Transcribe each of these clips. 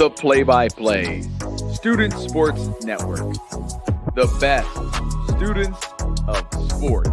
the play-by-play Student Sports Network, the best students of sports.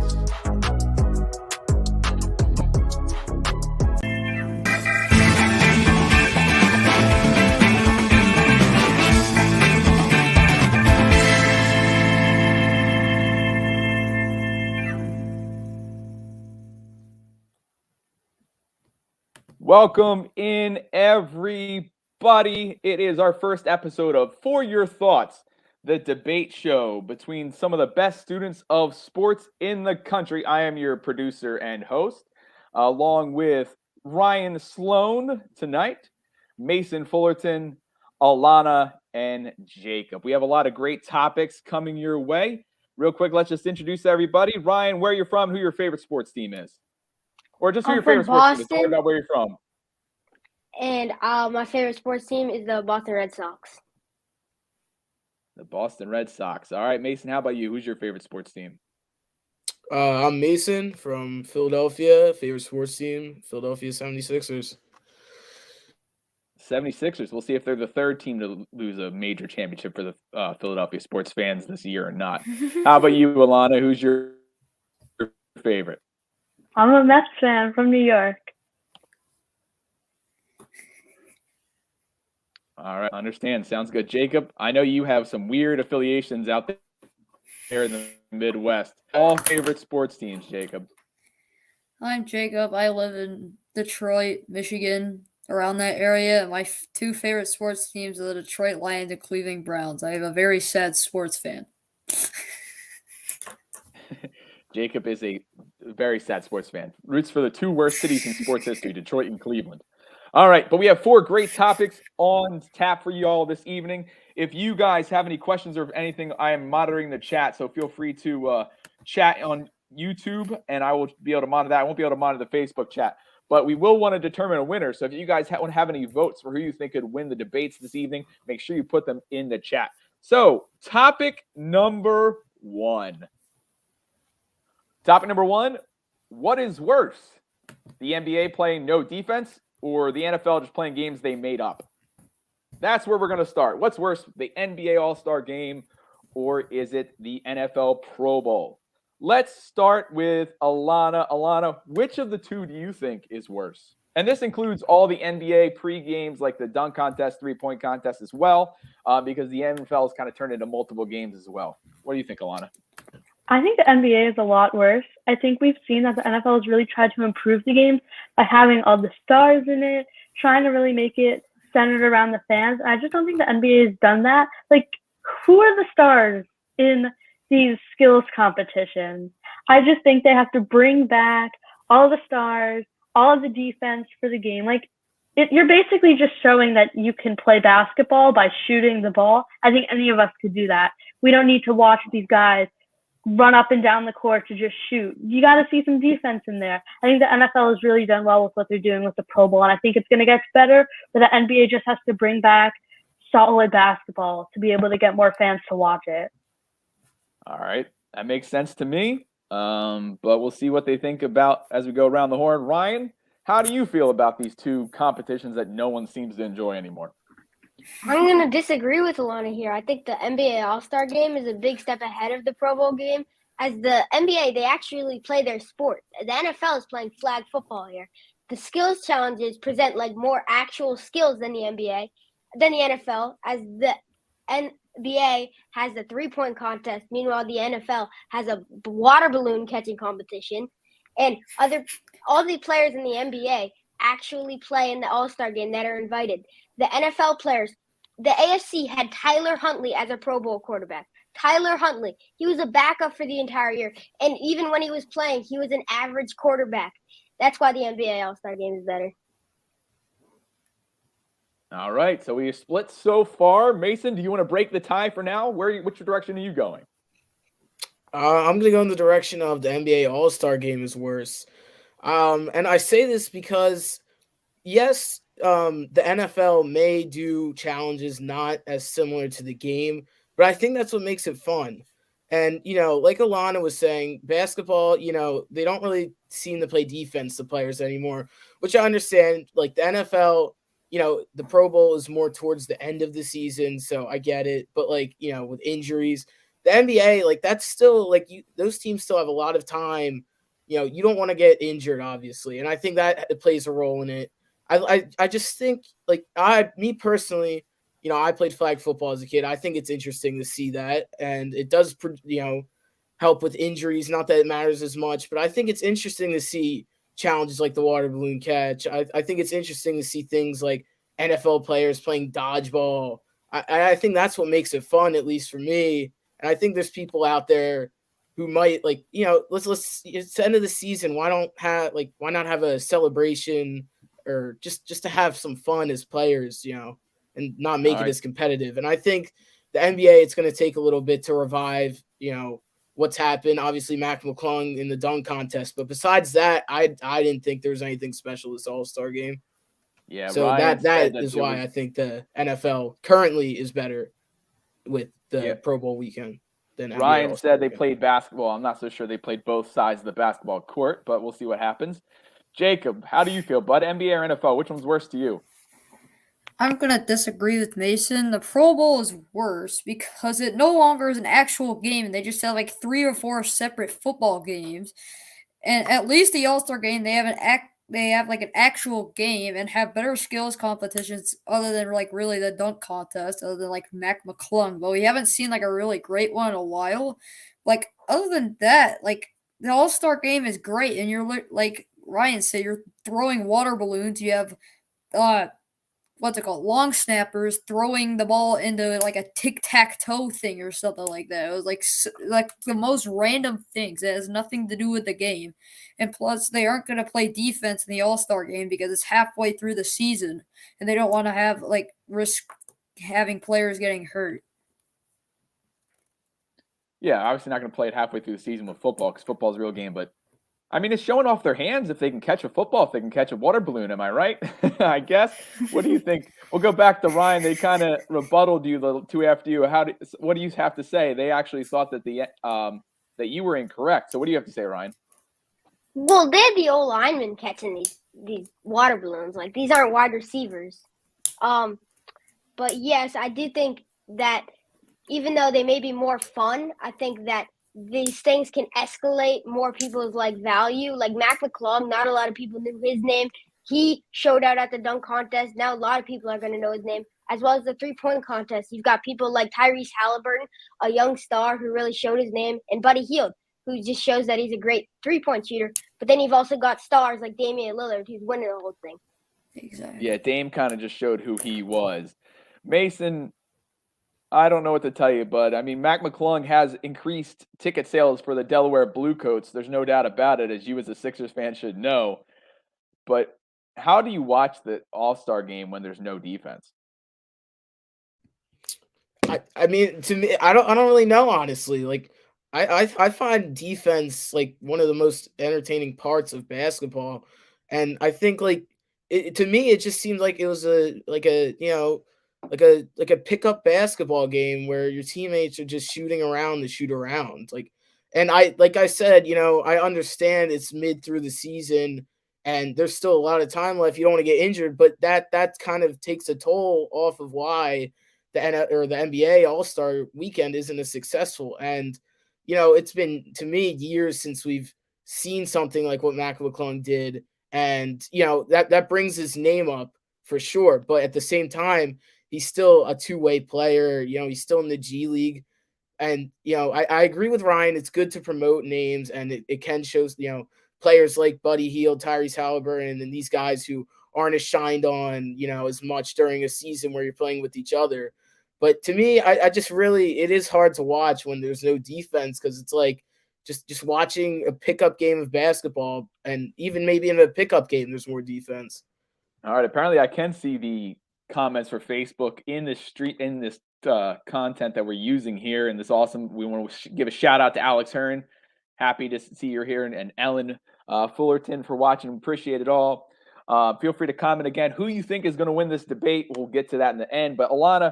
Welcome in, everybody. It is our first episode of For Your Thoughts, the debate show between some of the best students of sports in the country. I am your producer and host, along with Ryan Sloan tonight, Mason Fullerton, Alana, and Jacob. We have a lot of great topics coming your way. Real quick, let's just introduce everybody. Ryan, where you're from, who your favorite sports team is. Or just who your favorite sports team is. Don't worry about where you're from. And my favorite sports team is the Boston Red Sox. The Boston Red Sox. All right, Mason, how about you? Who's your favorite sports team? I'm Mason from Philadelphia. Favorite sports team, Philadelphia 76ers. 76ers. We'll see if they're the third team to lose a major championship for the Philadelphia sports fans this year or not. How about you, Alana? Who's your favorite? I'm a Mets fan from New York. All right, understand. Sounds good. Jacob, I know you have some weird affiliations out there in the Midwest. All favorite sports teams, Jacob. I'm Jacob. I live in Detroit, Michigan, around that area. My two favorite sports teams are the Detroit Lions and Cleveland Browns. I am a very sad sports fan. Jacob is a very sad sports fan. Roots for the two worst cities in sports history, Detroit and Cleveland. All right, but we have four great topics on tap for you all this evening. If you guys have any questions or anything, I am monitoring the chat, so feel free to chat on YouTube, and I will be able to monitor that. I won't be able to monitor the Facebook chat, but we will want to determine a winner. So if you guys want to have any votes for who you think could win the debates this evening, make sure you put them in the chat. So topic number one. Topic number one, what is worse? The NBA playing no defense or the NFL just playing games they made up? That's where we're going to start. What's worse, the NBA All-Star Game or is it the NFL Pro Bowl? Let's start with Alana. Alana, which of the two do you think is worse? And this includes all the NBA pre-games like the dunk contest, three-point contest as well, because the NFL has kind of turned into multiple games as well. What do you think, Alana? I think the NBA is a lot worse. I think we've seen that the NFL has really tried to improve the game by having all the stars in it, trying to really make it centered around the fans. I just don't think the NBA has done that. Like, who are the stars in these skills competitions? I just think they have to bring back all the stars, all of the defense for the game. Like, you're basically just showing that you can play basketball by shooting the ball. I think any of us could do that. We don't need to watch these guys run up and down the court to just shoot. You got to see some defense in there. I think the NFL has really done well with what they're doing with the Pro Bowl, and I think it's going to get better, but the NBA just has to bring back solid basketball to be able to get more fans to watch it. All right. That makes sense to me, but we'll see what they think about as we go around the horn. Ryan, how do you feel about these two competitions that no one seems to enjoy anymore? I'm going to disagree with Alana here. I think the NBA All-Star Game is a big step ahead of the Pro Bowl game. As the NBA, they actually play their sport. The NFL is playing flag football here. The skills challenges present like more actual skills than the NBA, than the NFL, as the NBA has the three-point contest. Meanwhile, the NFL has a water balloon catching competition. And all the players in the NBA actually play in the All-Star Game that are invited. The NFL players, the AFC had Tyler Huntley as a Pro Bowl quarterback. Tyler Huntley, he was a backup for the entire year. And even when he was playing, he was an average quarterback. That's why the NBA All-Star Game is better. All right, so we split so far. Mason, do you want to break the tie for now? Which direction are you going? I'm going to go in the direction of the NBA All-Star Game is worse. And I say this because, yes, the NFL may do challenges not as similar to the game, but I think that's what makes it fun. And, like Alana was saying, basketball, they don't really seem to play defense, the players anymore, which I understand. Like the NFL, the Pro Bowl is more towards the end of the season, so I get it. But like, with injuries, the NBA, like that's still like those teams still have a lot of time. You don't want to get injured, obviously, and I think that plays a role in it. I just think like me personally, I played flag football as a kid. I think it's interesting to see that, and it does help with injuries. Not that it matters as much, but I think it's interesting to see challenges like the water balloon catch. I think it's interesting to see things like NFL players playing dodgeball. I think that's what makes it fun, at least for me. And I think there's people out there who might let's it's the end of the season. Why not have a celebration or just to have some fun as players, and not make it as competitive. And I think the NBA, it's going to take a little bit to revive, what's happened. Obviously, Mac McClung in the dunk contest, but besides that, I didn't think there was anything special this All-Star game. Yeah, so Ryan that is why I think the NFL currently is better with the Pro Bowl weekend than NBA Ryan All-Star said they weekend. played basketball. I'm not so sure they played both sides of the basketball court, but we'll see what happens. Jacob, how do you feel, bud? NBA or NFL? Which one's worse to you? I'm going to disagree with Mason. The Pro Bowl is worse because it no longer is an actual game. They just have like 3 or 4 separate football games. And at least the All-Star game, they have like an actual game and have better skills competitions other than like really the dunk contest, other than like Mac McClung. But we haven't seen like a really great one in a while. Like other than that, like the All-Star game is great, and you're like Ryan said, you're throwing water balloons. You have what's it called? Long snappers throwing the ball into like a tic-tac-toe thing or something like that. It was like the most random things. It has nothing to do with the game. And plus, they aren't going to play defense in the All-Star game because it's halfway through the season, and they don't want to have like risk having players getting hurt. Yeah, obviously not going to play it halfway through the season with football because football is a real game, but I mean, it's showing off their hands if they can catch a football, if they can catch a water balloon. Am I right? I guess. What do you think? We'll go back to Ryan. They kind of rebutted you the two after you. What do you have to say? They actually thought that that you were incorrect. So what do you have to say, Ryan? Well, they had the old linemen catching these water balloons. Like, these aren't wide receivers. But yes, I do think that even though they may be more fun, I think that these things can escalate more people's like value. Like Mac McClung, not a lot of people knew his name. He showed out at the dunk contest. Now a lot of people are going to know his name, as well as the 3-point contest. You've got people like Tyrese Halliburton, a young star who really showed his name, and Buddy Hield, who just shows that he's a great 3-point shooter. But then you've also got stars like Damian Lillard, who's winning the whole thing. Exactly. Yeah, Dame kind of just showed who he was. Mason, I don't know what to tell you, but I mean, Mac McClung has increased ticket sales for the Delaware Bluecoats. There's no doubt about it, as you as a Sixers fan should know. But how do you watch the All-Star game when there's no defense? I mean, to me, I don't really know, honestly. Like, I find defense like one of the most entertaining parts of basketball, and I think like to me, it just seemed like it was like a pickup basketball game where your teammates are just shooting around to shoot around. And like I said, I understand it's mid through the season and there's still a lot of time left. You don't want to get injured, but that kind of takes a toll off of why the NBA All-Star weekend isn't as successful. And it's been, to me, years since we've seen something like what Mac McClung did, and that brings his name up for sure. But at the same time, he's still a two-way player. He's still in the G League. And, I agree with Ryan. It's good to promote names, and it can show, players like Buddy Hield, Tyrese Halliburton, and these guys who aren't as shined on, as much during a season where you're playing with each other. But to me, I just really, it is hard to watch when there's no defense, because it's like just watching a pickup game of basketball, and even maybe in a pickup game, there's more defense. All right. Apparently, I can see the comments for Facebook in this content that we're using here. And this awesome, we want to give a shout out to Alex Hearn. Happy to see you're here, and Ellen Fullerton for watching. Appreciate it all. Feel free to comment again who you think is going to win this debate. We'll get to that in the end. But Alana,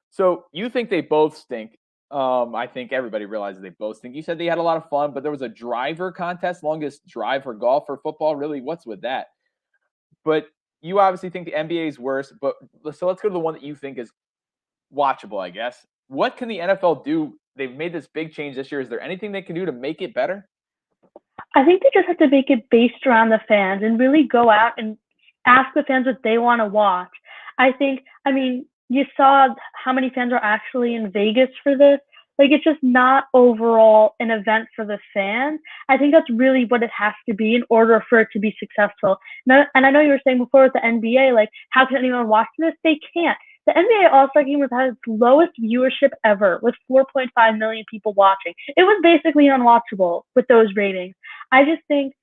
so you think they both stink. I think everybody realizes they both stink. You said they had a lot of fun, but there was a driver contest, longest drive for golf or football. Really, what's with that? But you obviously think the NBA is worse, but let's go to the one that you think is watchable, I guess. What can the NFL do? They've made this big change this year. Is there anything they can do to make it better? I think they just have to make it based around the fans and really go out and ask the fans what they want to watch. I mean, you saw how many fans are actually in Vegas for this. Like, it's just not overall an event for the fans. I think that's really what it has to be in order for it to be successful. And I know you were saying before with the NBA, like, how can anyone watch this? They can't. The NBA All-Star Game was at its lowest viewership ever, with 4.5 million people watching. It was basically unwatchable with those ratings. I just think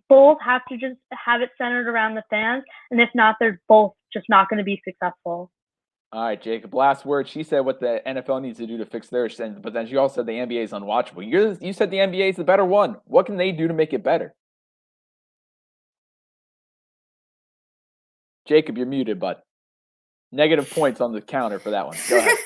both have to just have it centered around the fans, and if not, they're both just not going to be successful. All right, Jacob, last word. She said what the NFL needs to do to fix theirs, but then she also said the NBA is unwatchable. You said the NBA is the better one. What can they do to make it better? Jacob, you're muted, bud. Negative points on the counter for that one. Go ahead.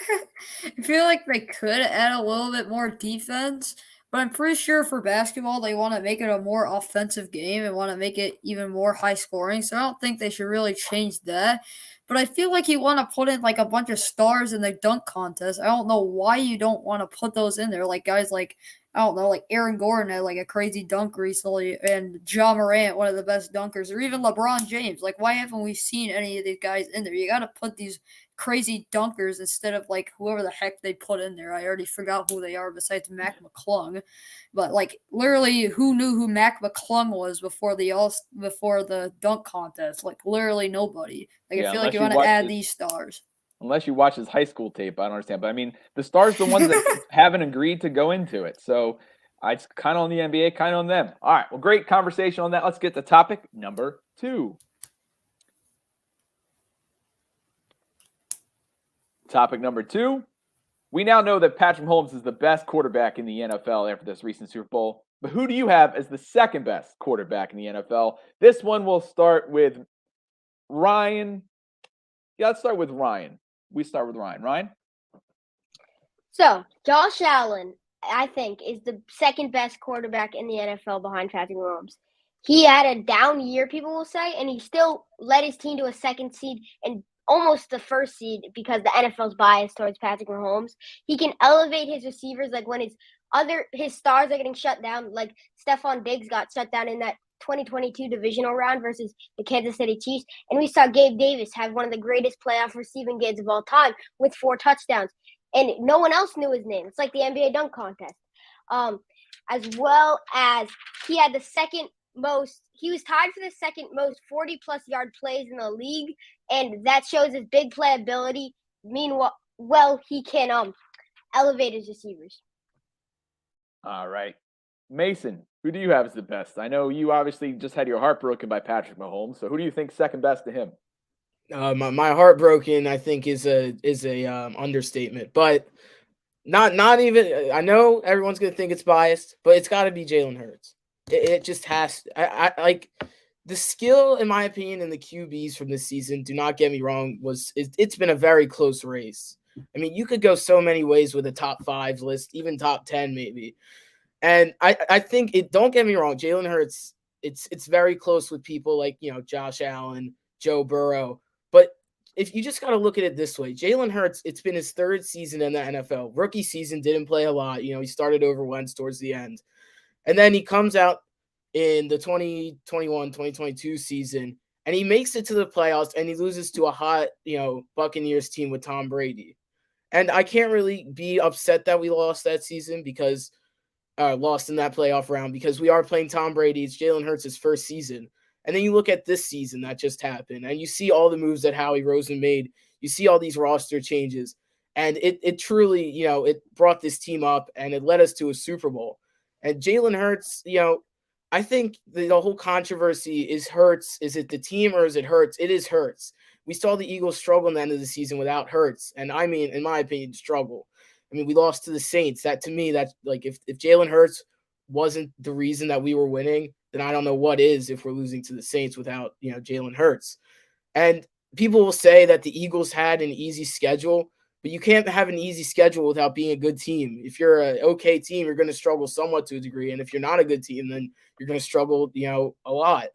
I feel like they could add a little bit more defense, but I'm pretty sure for basketball, they want to make it a more offensive game and want to make it even more high scoring. So I don't think they should really change that. But I feel like you want to put in like a bunch of stars in the dunk contest. I don't know why you don't want to put those in there. Like guys like, I don't know, like Aaron Gordon had like a crazy dunk recently, and Ja Morant, one of the best dunkers, or even LeBron James. Like, why haven't we seen any of these guys in there? You got to put these crazy dunkers instead of like whoever the heck they put in there. I already forgot who they are besides Mac McClung. But like literally, who knew who Mac McClung was before the dunk contest? Like literally nobody. Like I feel like you want to add these stars. Unless you watch his high school tape, I don't understand. But I mean, the stars, the ones that haven't agreed to go into it. So it's kind of on the NBA, kind of on them. All right. Well, great conversation on that. Let's get to topic number 2. Topic number 2. We now know that Patrick Mahomes is the best quarterback in the NFL after this recent Super Bowl. But who do you have as the second best quarterback in the NFL? This one will start with Ryan. Yeah, let's start with Ryan. We start with Ryan. Ryan? So, Josh Allen, I think, is the second best quarterback in the NFL behind Patrick Mahomes. He had a down year, people will say, and he still led his team to a second seed and almost the first seed because the NFL's biased towards Patrick Mahomes. He can elevate his receivers like when his stars are getting shut down, like Stephon Diggs got shut down in that 2022 divisional round versus the Kansas City Chiefs. And we saw Gabe Davis have one of the greatest playoff receiving games of all time with 4 touchdowns. And no one else knew his name. It's like the NBA dunk contest. As well as he was tied for the second most 40-plus yard plays in the league. And that shows his big playability. Meanwhile, he can elevate his receivers. All right. Mason, who do you have as the best? I know you obviously just had your heart broken by Patrick Mahomes. So who do you think second best to him? My heart broken, I think, is a understatement, but not even. I know everyone's gonna think it's biased, but it's got to be Jalen Hurts. It just has. I like the skill, in my opinion, in the QBs from this season. Do not get me wrong. It's been a very close race. I mean, you could go so many ways with a top 5 list, even top 10 maybe. And I think don't get me wrong, Jalen Hurts, it's very close with people like, Josh Allen, Joe Burrow. But if you just got to look at it this way, Jalen Hurts, it's been his 3rd season in the NFL. Rookie season, didn't play a lot. He started over Wentz towards the end. And then he comes out in the 2021-2022 season, and he makes it to the playoffs, and he loses to a hot, Buccaneers team with Tom Brady. And I can't really be upset that we lost that season because lost in that playoff round because we are playing Tom Brady. It's Jalen Hurts' first season. And then you look at this season that just happened, and you see all the moves that Howie Roseman made. You see all these roster changes, and it truly, it brought this team up, and it led us to a Super Bowl. And Jalen Hurts, I think the whole controversy is Hurts. Is it the team or is it Hurts? It is Hurts. We saw the Eagles struggle in the end of the season without Hurts, and I mean, in my opinion, struggle. I mean, we lost to the Saints. That to me, that's like if Jalen Hurts wasn't the reason that we were winning, then I don't know what is if we're losing to the Saints without, Jalen Hurts. And people will say that the Eagles had an easy schedule, but you can't have an easy schedule without being a good team. If you're an okay team, you're going to struggle somewhat to a degree. And if you're not a good team, then you're going to struggle, a lot.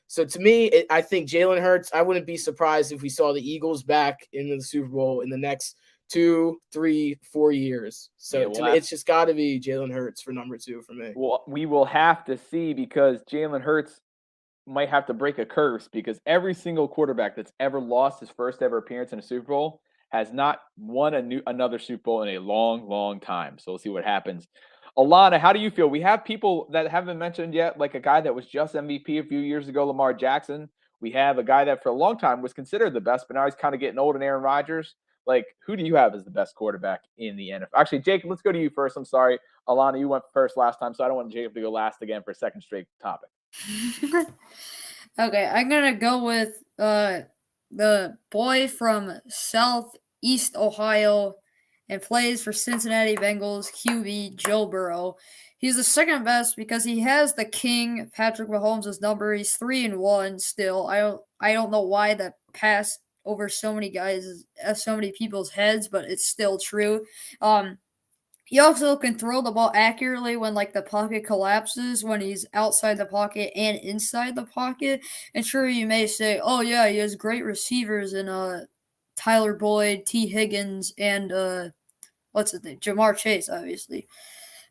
So to me, I think Jalen Hurts, I wouldn't be surprised if we saw the Eagles back in the Super Bowl in the next 2, 3, 4 years. So Yeah, to me, it's just got to be Jalen Hurts for number 2 for me. Well, we will have to see because Jalen Hurts might have to break a curse because every single quarterback that's ever lost his first ever appearance in a Super Bowl has not won another Super Bowl in a long, long time. So we'll see what happens. Alana, how do you feel? We have people that haven't mentioned yet, like a guy that was just MVP a few years ago, Lamar Jackson. We have a guy that for a long time was considered the best, but now he's kind of getting old, and Aaron Rodgers. Like, who do you have as the best quarterback in the NFL? Actually, Jake, let's go to you first. I'm sorry. Alana, you went first last time, so I don't want Jacob to go last again for a second straight topic. Okay, I'm gonna go with the boy from Southeast Ohio and plays for Cincinnati Bengals QB Joe Burrow. He's the second best because he has the king Patrick Mahomes' number. He's 3-1 still. I don't know why that passed over so many guys, so many people's heads, but it's still true. He also can throw the ball accurately when like the pocket collapses, when he's outside the pocket and inside the pocket. And sure, you may say, "Oh yeah, he has great receivers in Tyler Boyd, T. Higgins, and what's his name, Jamar Chase, obviously."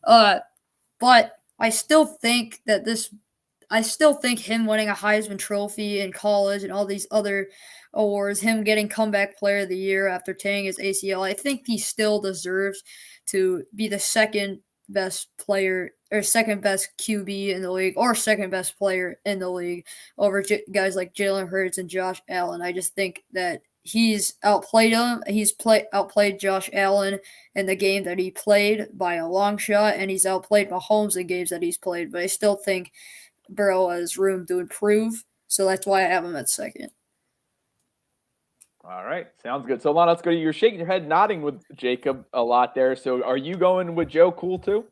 But I still think him winning a Heisman Trophy in college and all these other awards, him getting Comeback Player of the Year after tearing his ACL, I think he still deserves to be the second best player or second best QB in the league or second best player in the league over guys like Jalen Hurts and Josh Allen. I just think that he's outplayed him. He's outplayed Josh Allen in the game that he played by a long shot, and he's outplayed Mahomes in games that he's played. But I still think Burrow has room to improve, so that's why I have him at second. All right, sounds good. So, Alana, let's go to you. You're shaking your head, nodding with Jacob a lot there. So, are you going with Joe Cool too?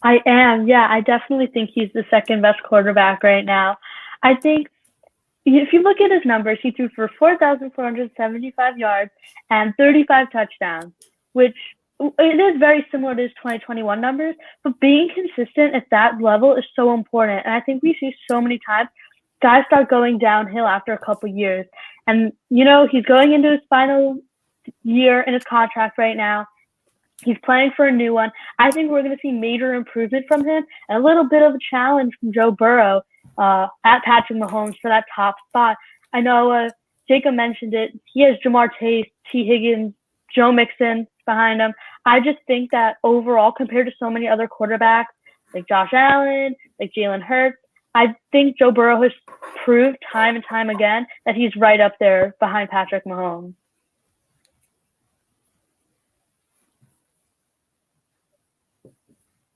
I am. Yeah, I definitely think he's the second best quarterback right now. I think if you look at his numbers, he threw for 4,475 yards and 35 touchdowns, which it is very similar to his 2021 numbers, but being consistent at that level is so important. And I think we see so many times guys start going downhill after a couple years. And, he's going into his final year in his contract right now. He's playing for a new one. I think we're going to see major improvement from him and a little bit of a challenge from Joe Burrow at Patrick Mahomes for that top spot. I know Jacob mentioned it. He has Jamar Chase, T. Higgins, Joe Mixon behind him. I just think that overall, compared to so many other quarterbacks like Josh Allen, like Jalen Hurts, I think Joe Burrow has proved time and time again that he's right up there behind Patrick Mahomes.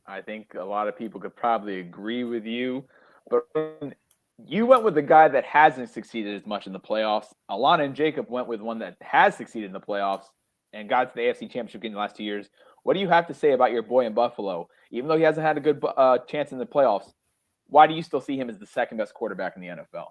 I think a lot of people could probably agree with you, but you went with the guy that hasn't succeeded as much in the playoffs. Alana and Jacob went with one that has succeeded in the playoffs and got to the AFC Championship game in the last 2 years. What do you have to say about your boy in Buffalo? Even though he hasn't had a good chance in the playoffs, why do you still see him as the second best quarterback in the NFL?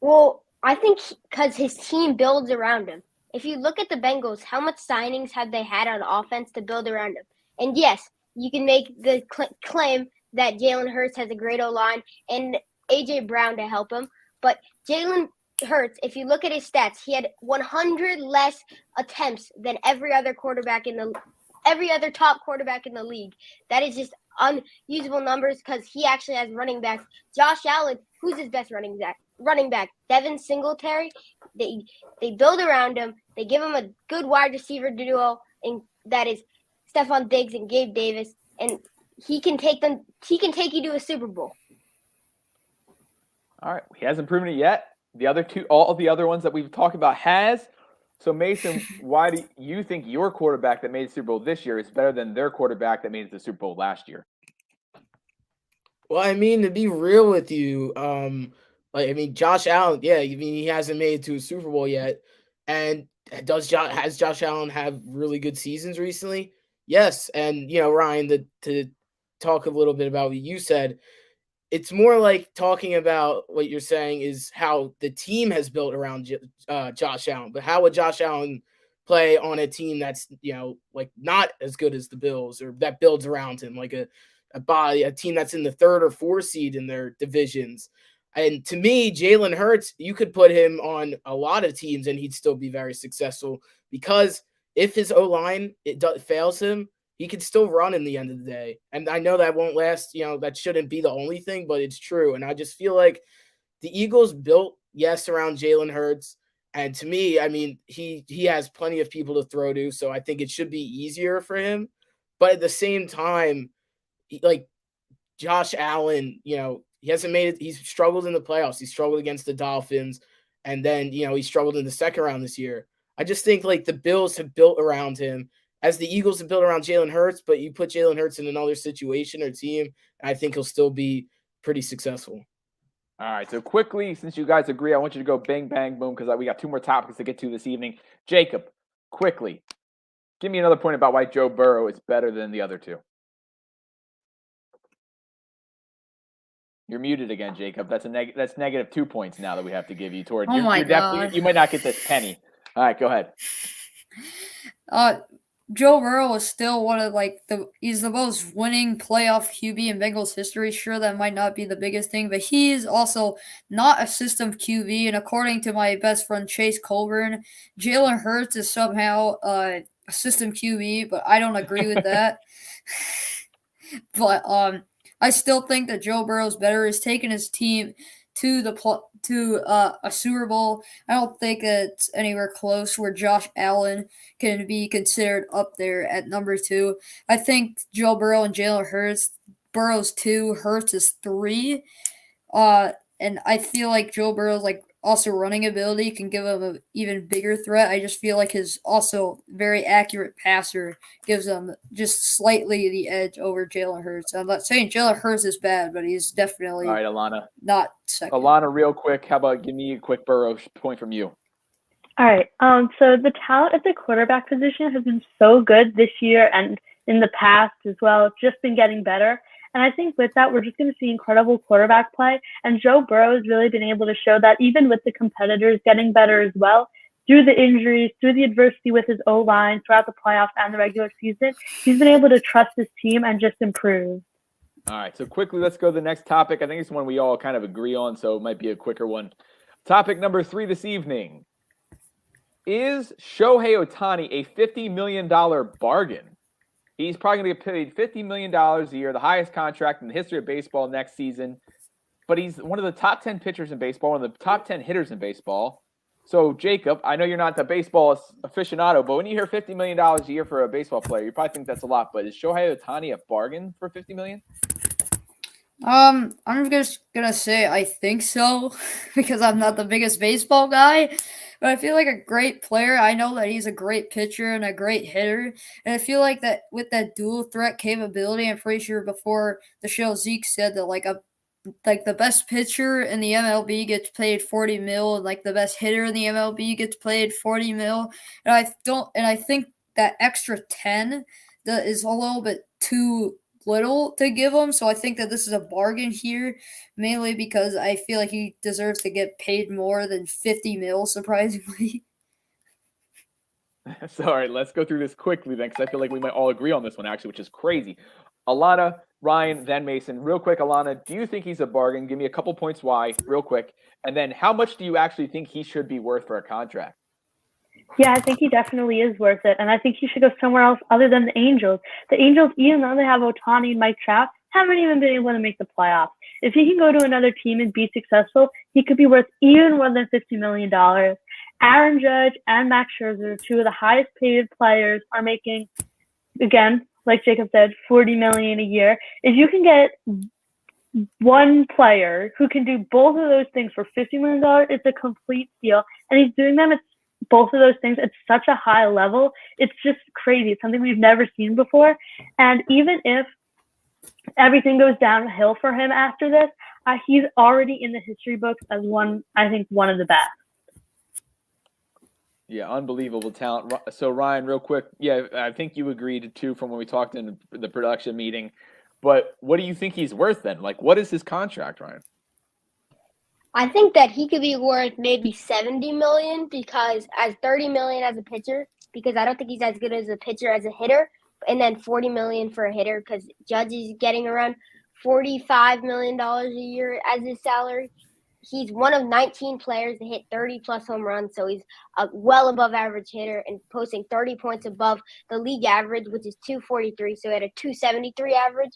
Well, I think because his team builds around him. If you look at the Bengals, how much signings have they had on offense to build around him? And yes, you can make the claim that Jalen Hurts has a great O-line and A.J. Brown to help him. But Jalen Hurts, if you look at his stats, he had 100 less attempts than every other top quarterback in the league. That is just unusable numbers because he actually has running backs. Josh Allen, who's his best running back? Devin Singletary. They build around him. They give him a good wide receiver duo, and that is Stephon Diggs and Gabe Davis, and he can take you to a Super Bowl. All right, he hasn't proven it yet. All of the other ones that we've talked about has. So, Mason, why do you think your quarterback that made the Super Bowl this year is better than their quarterback that made it to the Super Bowl last year? Well, I mean, to be real with you, Josh Allen, he hasn't made it to a Super Bowl yet. And has Josh Allen have really good seasons recently? Yes. And, Ryan, to talk a little bit about what you said, it's more like talking about what you're saying is how the team has built around Josh Allen. But how would Josh Allen play on a team that's, not as good as the Bills or that builds around him, like a team that's in the 3rd or 4th seed in their divisions? And to me, Jalen Hurts, you could put him on a lot of teams and he'd still be very successful, because if his O-line fails him, he could still run in the end of the day. And I know that won't last, that shouldn't be the only thing, but it's true. And I just feel like the Eagles built, yes, around Jalen Hurts. And to me, I mean, he has plenty of people to throw to, so I think it should be easier for him. But at the same time, like Josh Allen, he hasn't made it. He's struggled in the playoffs. He struggled against the Dolphins. And then, he struggled in the second round this year. I just think like the Bills have built around him as the Eagles have built around Jalen Hurts, but you put Jalen Hurts in another situation or team, and I think he'll still be pretty successful. All right, so quickly, since you guys agree, I want you to go bang, bang, boom, because we got 2 more topics to get to this evening. Jacob, quickly, give me another point about why Joe Burrow is better than the other 2. You're muted again, Jacob. That's negative 2 points now that we have to give you toward. Oh my God. You might not get this penny. All right, go ahead. Joe Burrow is still one of he's the most winning playoff QB in Bengals history. Sure, that might not be the biggest thing, but he's also not a system QB. And according to my best friend Chase Colburn, Jalen Hurts is somehow a system QB, but I don't agree with that. But I still think that Joe Burrow's better. He's taken his team to a Super Bowl. I don't think it's anywhere close where Josh Allen can be considered up there at number 2. I think Joe Burrow and Jalen Hurts, Burrow's 2, Hurts is 3. And I feel like Joe Burrow's also running ability can give him an even bigger threat. I just feel like his also very accurate passer gives him just slightly the edge over Jalen Hurts. I'm not saying Jalen Hurts is bad, but he's definitely All right, Alana. Not second. Alana, real quick, how about give me a quick Burrow point from you? All right. So the talent at the quarterback position has been so good this year and in the past as well. It's just been getting better. And I think with that, we're just going to see incredible quarterback play. And Joe Burrow has really been able to show that even with the competitors getting better as well, through the injuries, through the adversity with his O-line, throughout the playoffs and the regular season, he's been able to trust his team and just improve. All right, so quickly, let's go to the next topic. I think it's one we all kind of agree on, so it might be a quicker one. Topic number 3 this evening. Is Shohei Ohtani a $50 million bargain? He's probably going to get paid $50 million a year, the highest contract in the history of baseball next season. But he's one of the top 10 pitchers in baseball, one of the top 10 hitters in baseball. So, Jacob, I know you're not the baseball aficionado, but when you hear $50 million a year for a baseball player, you probably think that's a lot. But is Shohei Ohtani a bargain for $50 million? I'm just gonna say I think so because I'm not the biggest baseball guy, but I feel like a great player. I know that he's a great pitcher and a great hitter, and I feel like that with that dual threat capability. I'm pretty sure before the show Zeke said that the best pitcher in the MLB gets paid $40 million, and the best hitter in the MLB gets paid $40 million. And I think that extra 10 that is a little bit too little to give him. So I think that this is a bargain here, mainly because I feel like he deserves to get paid more than $50 million, surprisingly. So, all right, let's go through this quickly then, because I feel like we might all agree on this one, actually, which is crazy. Alana, Ryan, then Mason. Real quick, Alana, do you think he's a bargain? Give me a couple points why, real quick. And then how much do you actually think he should be worth for a contract? Yeah, I think he definitely is worth it. And I think he should go somewhere else other than the Angels. The Angels, even though they have Ohtani and Mike Trout, haven't even been able to make the playoffs. If he can go to another team and be successful, he could be worth even more than $50 million. Aaron Judge and Max Scherzer, 2 of the highest paid players, are making, again, like Jacob said, $40 million a year. If you can get one player who can do both of those things for $50 million, it's a complete steal. And he's doing them at both of those things at such a high level. It's just crazy. It's something we've never seen before. And even if everything goes downhill for him after this, he's already in the history books as one of the best. Yeah, unbelievable talent. So, Ryan, real quick, yeah, I think you agreed too from when we talked in the production meeting. But what do you think he's worth then? What is his contract, Ryan? I think that he could be worth maybe $70 million because as $30 million as a pitcher, because I don't think he's as good as a pitcher as a hitter, and then $40 million for a hitter because Judge is getting around $45 million a year as his salary. he's one of 19 players to hit 30-plus home runs, so he's a well above average hitter and posting 30 points above the league average, which is 243, so he had a 273 average.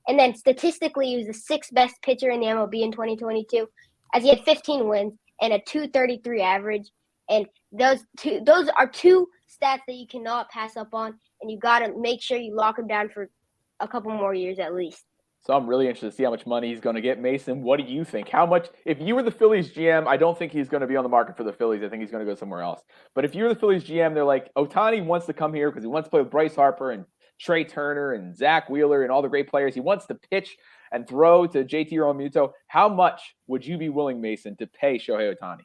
And then statistically, he was the sixth best pitcher in the MLB in 2022, as he had 15 wins and a 233 average. And those are two stats that you cannot pass up on, and you got to make sure you lock him down for a couple more years at least. So I'm really interested to see how much money he's going to get. Mason, what do you think? How much, if you were the Phillies GM, I don't think he's going to be on the market for the Phillies. I think he's going to go somewhere else. But if you're the Phillies GM, they're like, Ohtani wants to come here because he wants to play with Bryce Harper and Trey Turner and Zach Wheeler and all the great players. He wants to pitch and throw to JT Realmuto. How much would you be willing, Mason, to pay Shohei Ohtani?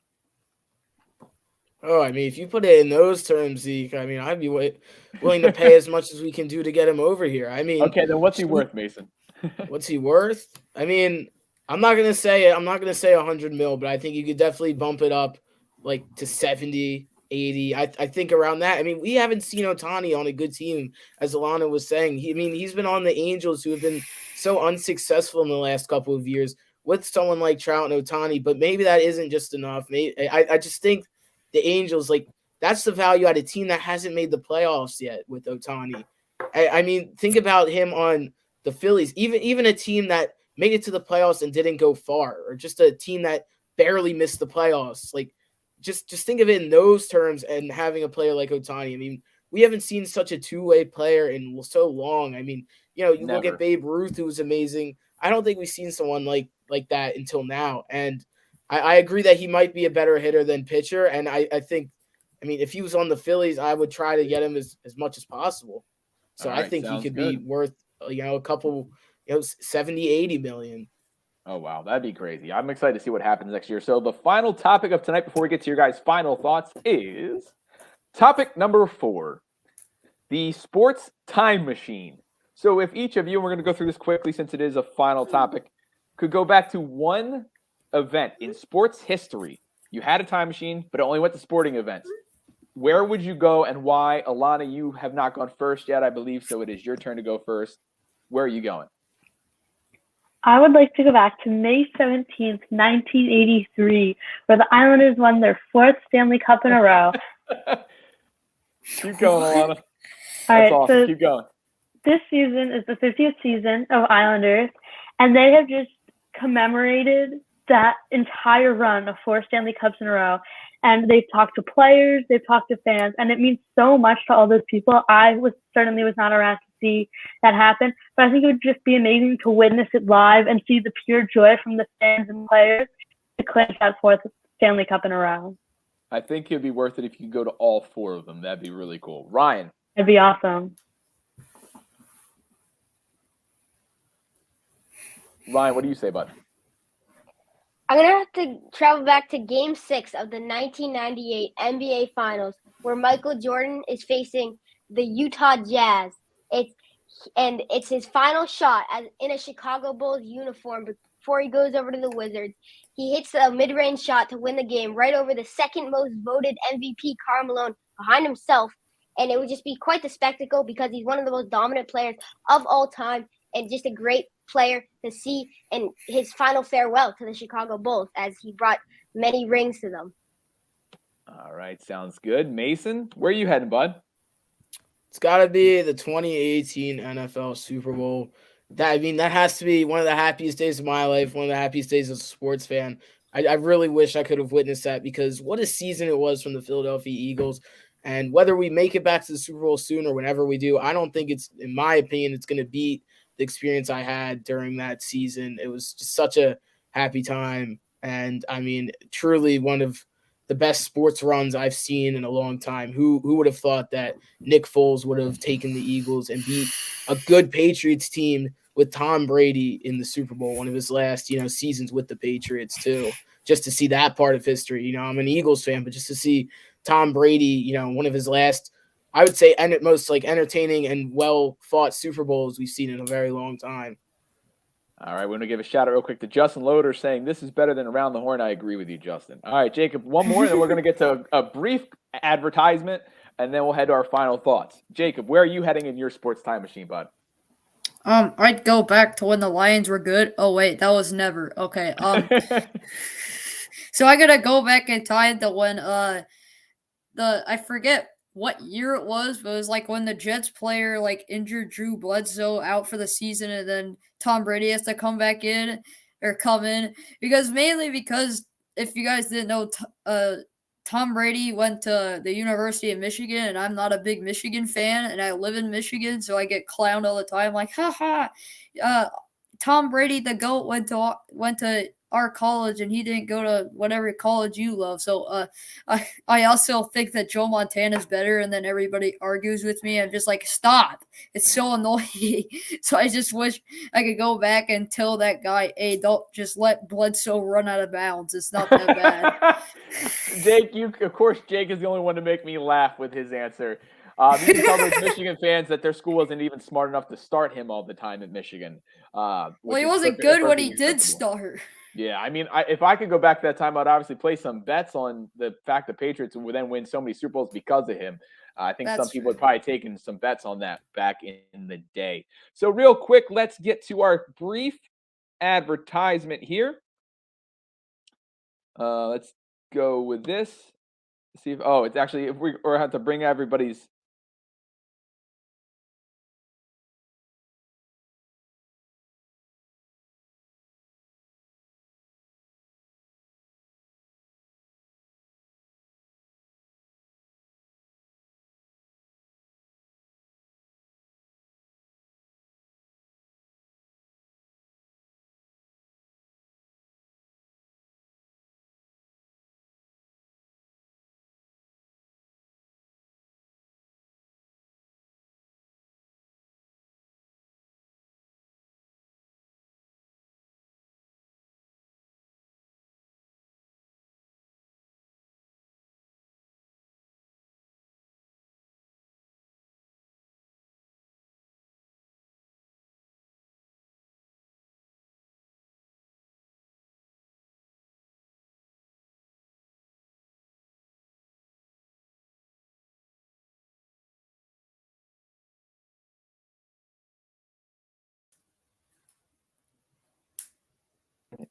Oh, I mean, if you put it in those terms, Zeke, I mean, I'd be willing to pay as much as we can do to get him over here. I mean, okay, then what's he worth, Mason? What's he worth? I mean, I'm not gonna say 100 mil, but I think you could definitely bump it up like to 70, 80. I think around that. I mean, we haven't seen Ohtani on a good team, as Alana was saying. He's been on the Angels, who have been so unsuccessful in the last couple of years with someone like Trout and Ohtani. But maybe that isn't just enough. I just think the Angels, like, that's the value at a team that hasn't made the playoffs yet with Ohtani. I mean, think about him on the Phillies, even a team that made it to the playoffs and didn't go far, or just a team that barely missed the playoffs. Like, just think of it in those terms, and having a player like Ohtani. I mean, we haven't seen such a two-way player in so long. I mean, you look at Babe Ruth, who was amazing. I don't think we've seen someone like that until now. And I agree that he might be a better hitter than pitcher. And I think, I mean, if he was on the Phillies, I would try to get him as much as possible. So right, I think he could good. be worth, a couple, 70, 80 million. Oh, wow. That'd be crazy. I'm excited to see what happens next year. So the final topic of tonight, before we get to your guys' final thoughts, is topic number 4, the sports time machine. So if each of you, and we're going to go through this quickly since it is a final topic, could go back to one event in sports history. You had a time machine, but it only went to sporting events. Where would you go and why? Alana, you have not gone first yet, I believe, so it is your turn to go first. Where are you going? I would like to go back to May 17th, 1983, where the Islanders won their 4th Stanley Cup in a row. Keep going, Alana. All That's right, awesome. so Keep going. this season is the 50th season of Islanders, and they have just commemorated that entire run of 4 Stanley Cups in a row. And they've talked to players, they've talked to fans, and it means so much to all those people. I certainly was not around to see that happen, but I think it would just be amazing to witness it live and see the pure joy from the fans and players to clinch that 4th Stanley Cup in a row. I think it'd be worth it if you could go to all 4 of them. That'd be really cool. Ryan. It'd be awesome. Ryan, what do you say, bud? I'm going to have to travel back to Game 6 of the 1998 NBA Finals, where Michael Jordan is facing the Utah Jazz. It's his final shot in a Chicago Bulls uniform before he goes over to the Wizards. He hits a mid-range shot to win the game right over the second most voted MVP, Karl Malone, behind himself. And it would just be quite the spectacle because he's one of the most dominant players of all time and just a great player to see, and his final farewell to the Chicago Bulls as he brought many rings to them. All right, sounds good. Mason, where are you heading, bud? It's got to be the 2018 NFL Super Bowl. That has to be one of the happiest days of my life, one of the happiest days as a sports fan. I really wish I could have witnessed that, because what a season it was from the Philadelphia Eagles. And whether we make it back to the Super Bowl soon or whenever we do, I don't think in my opinion, it's going to beat the experience I had during that season. It was just such a happy time. And I mean, truly one of the best sports runs I've seen in a long time. Who would have thought that Nick Foles would have taken the Eagles and beat a good Patriots team with Tom Brady in the Super Bowl, one of his last, seasons with the Patriots too. Just to see that part of history. I'm an Eagles fan, but just to see Tom Brady, one of his last, I would say, and most entertaining and well-fought Super Bowls we've seen in a very long time. All right, we're going to give a shout out real quick to Justin Loader saying this is better than Around the Horn. I agree with you, Justin. All right, Jacob, one more, and then we're going to get to a brief advertisement, and then we'll head to our final thoughts. Jacob, where are you heading in your sports time machine, bud? I'd go back to when the Lions were good. Oh wait, that was never. Okay. So I gotta go back in time to when I forget what year it was, but it was like when the Jets player like injured Drew Bledsoe out for the season, and then Tom Brady has to come back in or come in because if you guys didn't know, Tom Brady went to the University of Michigan, and I'm not a big Michigan fan, and I live in Michigan, so I get clowned all the time, like, haha, Tom Brady, the GOAT, went to our college, and he didn't go to whatever college you love. So I also think that Joe Montana's better, and then everybody argues with me. I'm just like, stop. It's so annoying. So I just wish I could go back and tell that guy, hey, don't just let Bledsoe run out of bounds. It's not that bad. Jake, of course, Jake is the only one to make me laugh with his answer. You can tell those Michigan fans that their school wasn't even smart enough to start him all the time at Michigan. Well, he wasn't good when he did start. Yeah, I mean, if I could go back to that time, I'd obviously play some bets on the fact the Patriots would then win so many Super Bowls because of him. I think some people would probably taken some bets on that back in the day. So real quick, let's get to our brief advertisement here. Let's go with this. See if it's actually if we have to bring everybody's.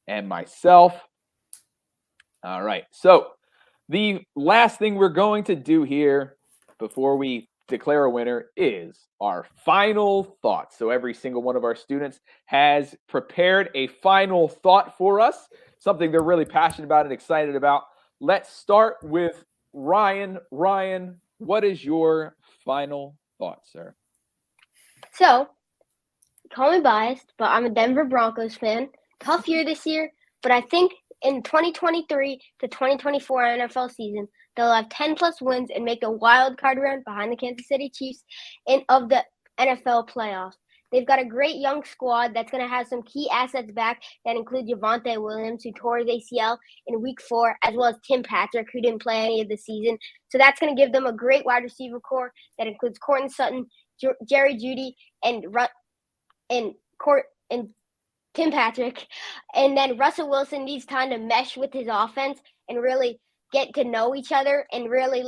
And myself. All right. So the last thing we're going to do here before we declare a winner is our final thoughts. So every single one of our students has prepared a final thought for us, something they're really passionate about and excited about. Let's start with Ryan. Ryan, what is your final thought, sir? So, call me biased, but I'm a Denver Broncos fan. Tough year this year, but I think in 2023 to 2024 NFL season, they'll have 10-plus wins and make a wild card run behind the Kansas City Chiefs of the NFL playoffs. They've got a great young squad that's going to have some key assets back that include Javonte Williams, who tore his ACL in Week 4, as well as Tim Patrick, who didn't play any of the season. So that's going to give them a great wide receiver core that includes Courtland Sutton, Jerry Jeudy, and Tim Patrick. And then Russell Wilson needs time to mesh with his offense and really get to know each other and really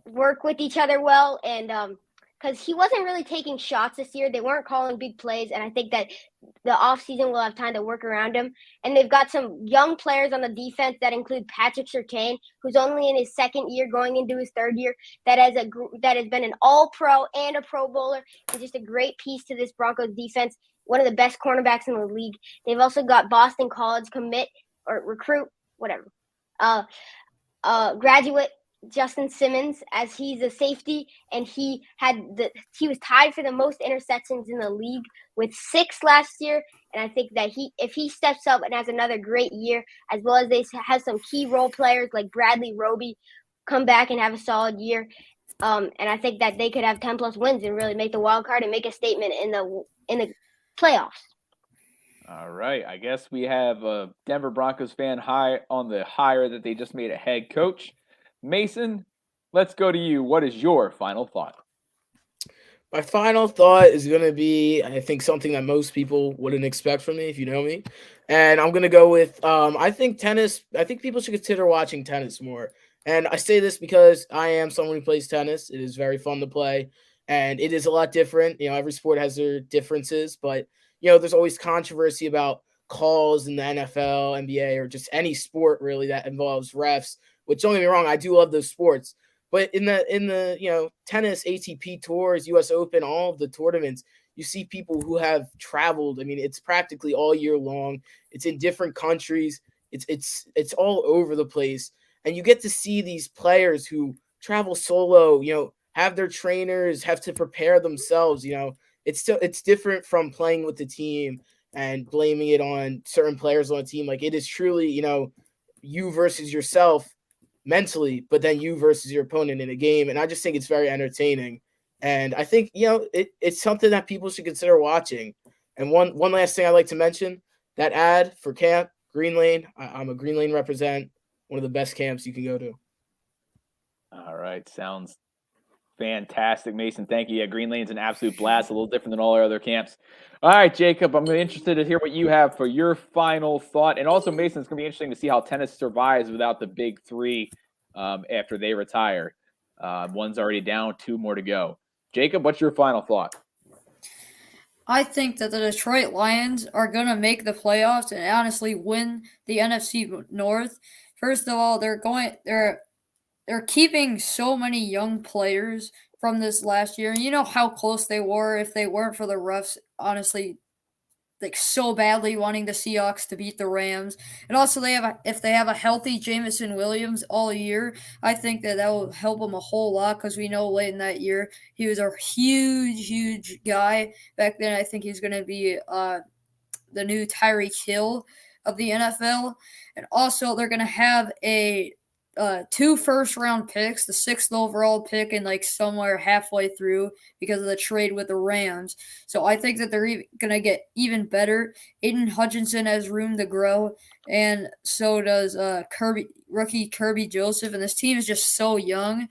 work with each other well. And because he wasn't really taking shots this year, they weren't calling big plays, and I think that the offseason will have time to work around him. And they've got some young players on the defense that include Patrick Surtain, who's only in his second year, going into his third year, that has been an All-Pro and a Pro Bowler, and just a great piece to this Broncos defense. One of the best cornerbacks in the league. They've also got Boston College commit or recruit, whatever, graduate Justin Simmons, as he's a safety, and he was tied for the most interceptions in the league with 6 last year. And I think that if he steps up and has another great year, as well as they have some key role players like Bradley Roby come back and have a solid year, and I think that they could have 10-plus wins and really make the wild card and make a statement in the playoffs. All right. I guess we have a Denver Broncos fan high on the hire that they just made a head coach. Mason, let's go to you. What is your final thought? My final thought is going to be, I think, something that most people wouldn't expect from me, if you know me. And I'm going to go with, I think tennis. I think people should consider watching tennis more. And I say this because I am someone who plays tennis. It is very fun to play, and it is a lot different. Every sport has their differences, but, there's always controversy about calls in the NFL, NBA, or just any sport really that involves refs. Which, don't get me wrong, I do love those sports. But in the tennis, ATP tours, US Open, all of the tournaments, you see people who have traveled. I mean, it's practically all year long. It's in different countries. It's all over the place. And you get to see these players who travel solo, have their trainers, have to prepare themselves. It's different from playing with the team and blaming it on certain players on a team. Like, it is truly, you versus yourself mentally, but then you versus your opponent in a game. And I just think it's very entertaining. And I think, it's something that people should consider watching. And one last thing I'd like to mention, that ad for camp, Green Lane. I'm a Green Lane represent, one of the best camps you can go to. All right. Sounds fantastic, Mason. Thank you. Yeah, Green Lane's an absolute blast, a little different than all our other camps. All right, Jacob, I'm interested to hear what you have for your final thought. And also, Mason, it's going to be interesting to see how tennis survives without the big three after they retire. One's already down, 2 more to go. Jacob, what's your final thought? I think that the Detroit Lions are going to make the playoffs and honestly win the NFC North. First of all, they're keeping so many young players from this last year. And you know how close they were if they weren't for the refs, honestly, like so badly wanting the Seahawks to beat the Rams. And also if they have a healthy Jameson Williams all year, I think that will help them a whole lot because we know late in that year he was a huge guy. Back then I think he's going to be the new Tyreek Hill of the NFL. And also they're going to have 2 first-round picks, the 6th overall pick, and like somewhere halfway through because of the trade with the Rams. So I think that they're going to get even better. Aiden Hutchinson has room to grow, and so does rookie Kirby Joseph. And this team is just so young,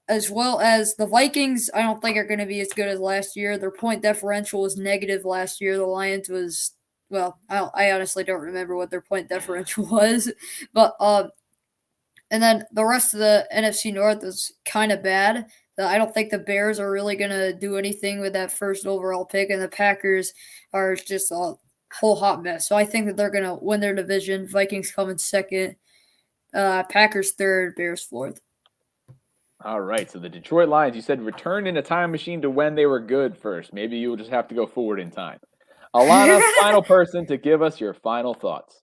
as well as the Vikings. I don't think are going to be as good as last year. Their point differential was negative last year. The Lions was, well, I honestly don't remember what their point differential was, but and then the rest of the NFC North is kind of bad. I don't think the Bears are really going to do anything with that 1st overall pick, and the Packers are just a whole hot mess. So I think that they're going to win their division. Vikings come in 2nd, Packers 3rd, Bears 4th. All right, so the Detroit Lions, you said return in a time machine to when they were good first. Maybe you'll just have to go forward in time. Alana, final person to give us your final thoughts.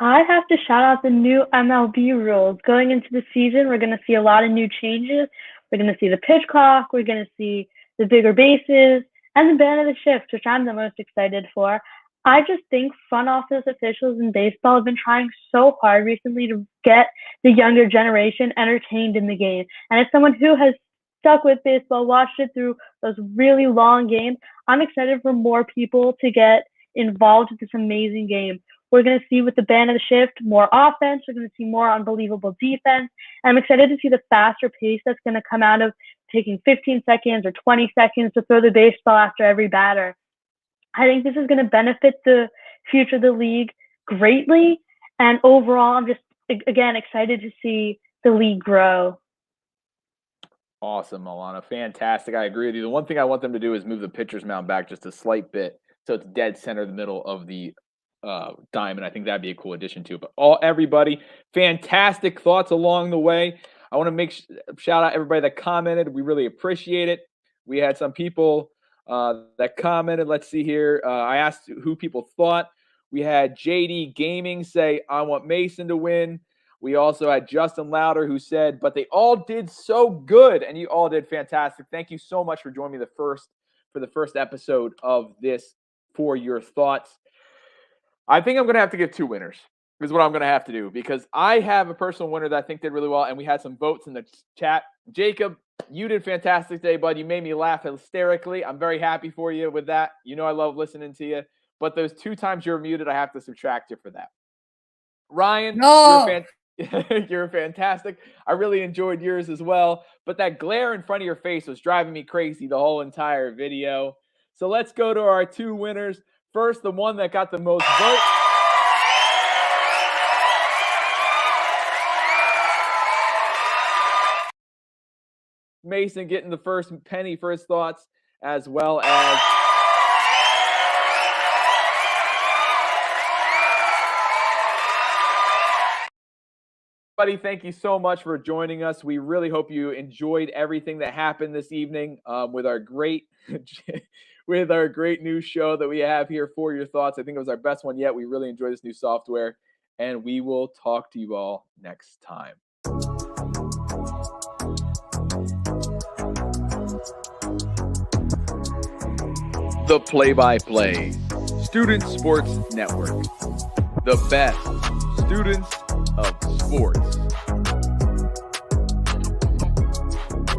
I have to shout out the new MLB rules. Going into the season, we're going to see a lot of new changes. We're going to see the pitch clock. We're going to see the bigger bases and the ban of the shift, which I'm the most excited for. I just think front office officials in baseball have been trying so hard recently to get the younger generation entertained in the game. And as someone who has stuck with baseball, watched it through those really long games, I'm excited for more people to get involved with this amazing game. We're going to see with the ban of the shift more offense. We're going to see more unbelievable defense. And I'm excited to see the faster pace that's going to come out of taking 15 seconds or 20 seconds to throw the baseball after every batter. I think this is going to benefit the future of the league greatly. And overall, I'm just, again, excited to see the league grow. Awesome, Alana. Fantastic. I agree with you. The one thing I want them to do is move the pitcher's mound back just a slight bit so it's dead center in the middle of the diamond. I think that'd be a cool addition too. But everybody, fantastic thoughts along the way. I want to shout out everybody that commented. We really appreciate it. We had some people that commented. Let's see here. I asked who people thought. We had JD Gaming say, I want Mason to win. We also had Justin Louder who said, but they all did so good. And you all did fantastic. Thank you so much for joining me for the first episode of this For Your Thoughts. I think I'm going to have to give 2 winners is what I'm going to have to do because I have a personal winner that I think did really well, and we had some votes in the chat. Jacob, you did fantastic today, bud. You made me laugh hysterically. I'm very happy for you with that. You know I love listening to you. But those 2 times you're muted, I have to subtract you for that. Ryan, No. you're fantastic. I really enjoyed yours as well. But that glare in front of your face was driving me crazy the whole entire video. So let's go to our 2 winners. First, the one that got the most votes. Mason getting the first penny for his thoughts, as well as Buddy, thank you so much for joining us. We really hope you enjoyed everything that happened this evening with our great new show that we have here for your thoughts. I think it was our best one yet. We really enjoyed this new software, and we will talk to you all next time. The Play-by-Play Student Sports Network. The best students of sports.